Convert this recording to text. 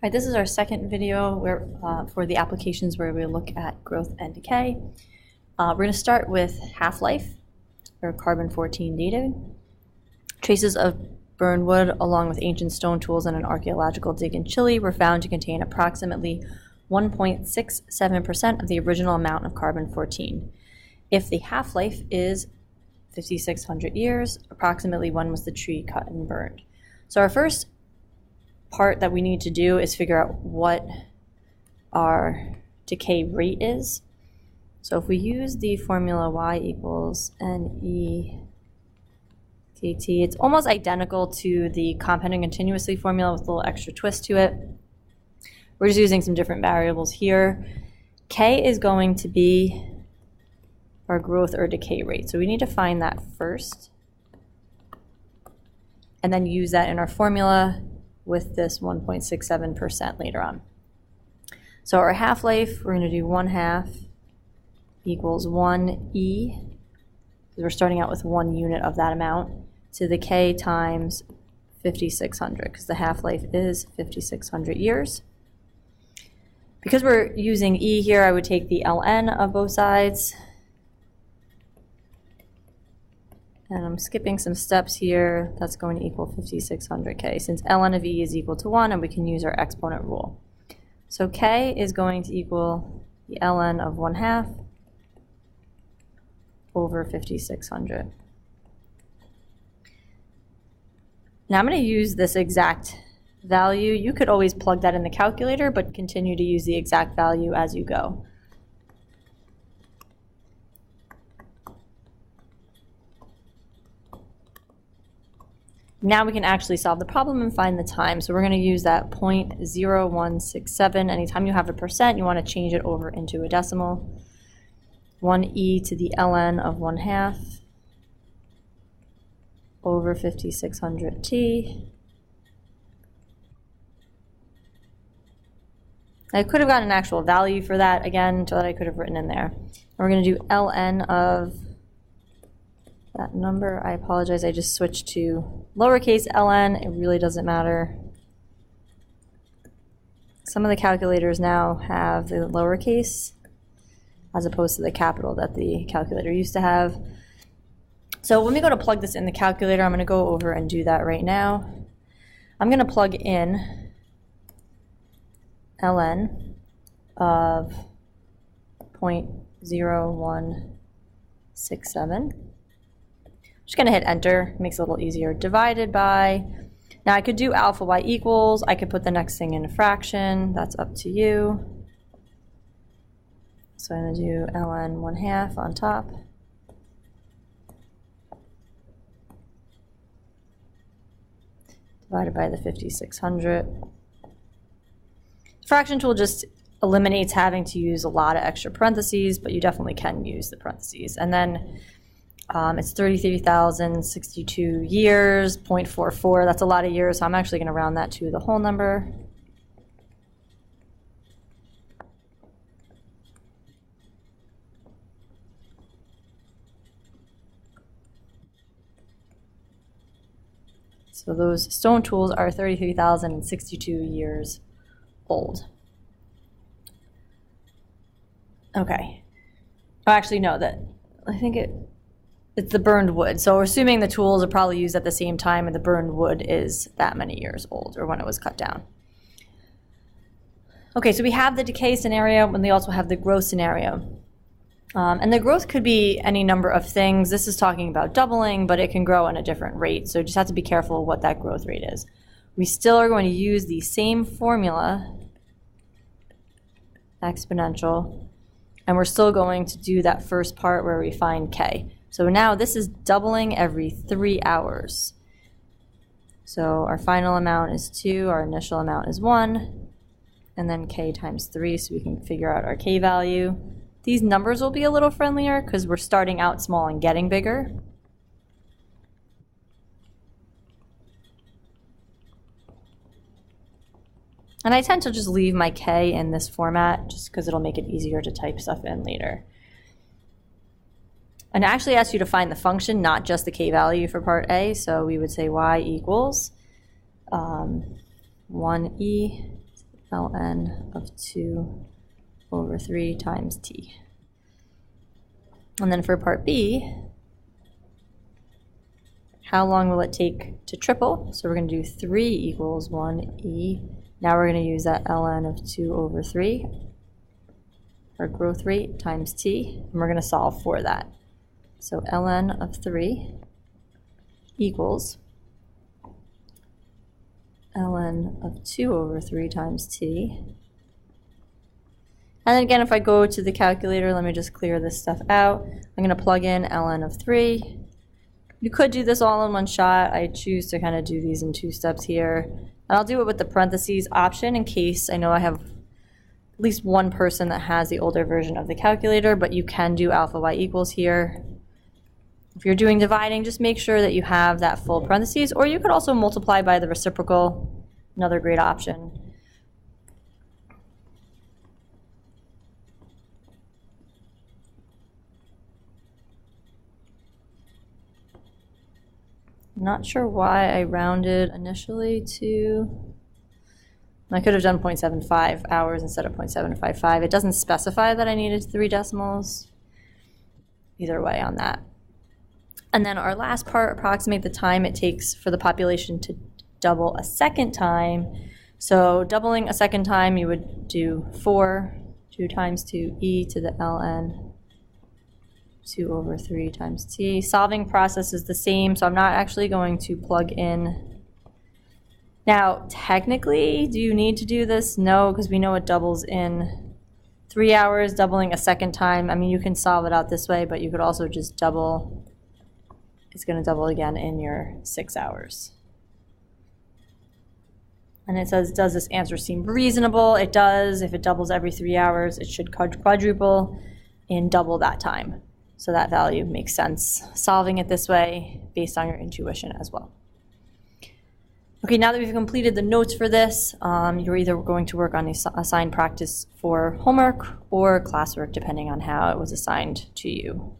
Alright, this is our second video where, for the applications where we look at growth and decay. We're going to start with half-life, or carbon-14 dating. Traces of burned wood along with ancient stone tools and an archaeological dig in Chile were found to contain approximately 1.67% of the original amount of carbon-14. If the half-life is 5,600 years, approximately when was the tree cut and burned? So our first part that we need to do is figure out what our decay rate is. So if we use the formula y equals NE KT, it's almost identical to the compounding continuously formula with a little extra twist to it. We're just using some different variables here. K is going to be our growth or decay rate. So we need to find that first and then use that in our formula with this 1.67% later on. So our half-life, we're going to do 1/2 equals 1E, because we're starting out with 1 unit of that amount, to the K times 5,600, because the half-life is 5,600 years. Because we're using E here, I would take the ln of both sides. And I'm skipping some steps here. That's going to equal 5,600 K, since ln of E is equal to 1, and we can use our exponent rule. So K is going to equal the ln of 1/2 over 5,600. Now I'm going to use this exact value. You could always plug that in the calculator, but continue to use the exact value as you go. Now we can actually solve the problem and find the time. So we're going to use that 0.0167. Anytime you have a percent, you want to change it over into a decimal. 1e to the ln of 1/2 over 5,600t. I could have gotten an actual value for that again, so that I could have written in there. And we're going to do ln of that number. I apologize, I just switched to lowercase ln. It really doesn't matter. Some of the calculators now have the lowercase as opposed to the capital that the calculator used to have. So when we go to plug this in the calculator, I'm going to go over and do that right now. I'm going to plug in ln of 0.0167. Just going to hit enter, makes it a little easier. Divided by, now I could do alpha y equals, I could put the next thing in a fraction, that's up to you. So I'm going to do ln 1/2 on top. Divided by the 5,600. Fraction tool just eliminates having to use a lot of extra parentheses, but you definitely can use the parentheses. And then it's 33,062 years, 0.44. That's a lot of years, so I'm actually going to round that to the whole number. So those stone tools are 33,062 years old. Okay. Oh, actually, no, I think it's the burned wood. So we're assuming the tools are probably used at the same time and the burned wood is that many years old, or when it was cut down. Okay, so we have the decay scenario, and we also have the growth scenario. And the growth could be any number of things. This is talking about doubling, but it can grow at a different rate. So you just have to be careful what that growth rate is. We still are going to use the same formula, exponential, and we're still going to do that first part where we find K. So now this is doubling every 3 hours. So our final amount is 2, our initial amount is 1, and then K times 3, so we can figure out our K value. These numbers will be a little friendlier because we're starting out small and getting bigger. And I tend to just leave my K in this format just because it'll make it easier to type stuff in later. And I actually asked you to find the function, not just the K value for part A. So we would say y equals 1e ln of 2 over 3 times t. And then for part B, how long will it take to triple? So we're going to do 3 equals 1e. Now we're going to use that ln of 2 over 3, our growth rate, times t, and we're going to solve for that. So ln of 3 equals ln of 2 over 3 times t. And then again, if I go to the calculator, let me just clear this stuff out. I'm going to plug in ln of 3. You could do this all in one shot. I choose to kind of do these in 2 steps here. And I'll do it with the parentheses option in case I know I have at least one person that has the older version of the calculator, but you can do alpha y equals here. If you're doing dividing, just make sure that you have that full parentheses, or you could also multiply by the reciprocal, another great option. I'm not sure why I rounded initially to, I could have done 0.75 hours instead of 0.755. It doesn't specify that I needed 3 decimals. Either way on that. And then our last part, approximate the time it takes for the population to double a second time. So doubling a second time, you would do 2 times 2e to the ln 2 over 3 times t. Solving process is the same, so I'm not actually going to plug in. Now, technically, do you need to do this? No, because we know it doubles in 3 hours, doubling a second time. I mean, you can solve it out this way, but you could also just double. It's going to double again in your 6 hours. And it says, does this answer seem reasonable? It does. If it doubles every 3 hours, it should quadruple in double that time. So that value makes sense. Solving it this way based on your intuition as well. Okay, now that we've completed the notes for this, you're either going to work on assigned practice for homework or classwork, depending on how it was assigned to you.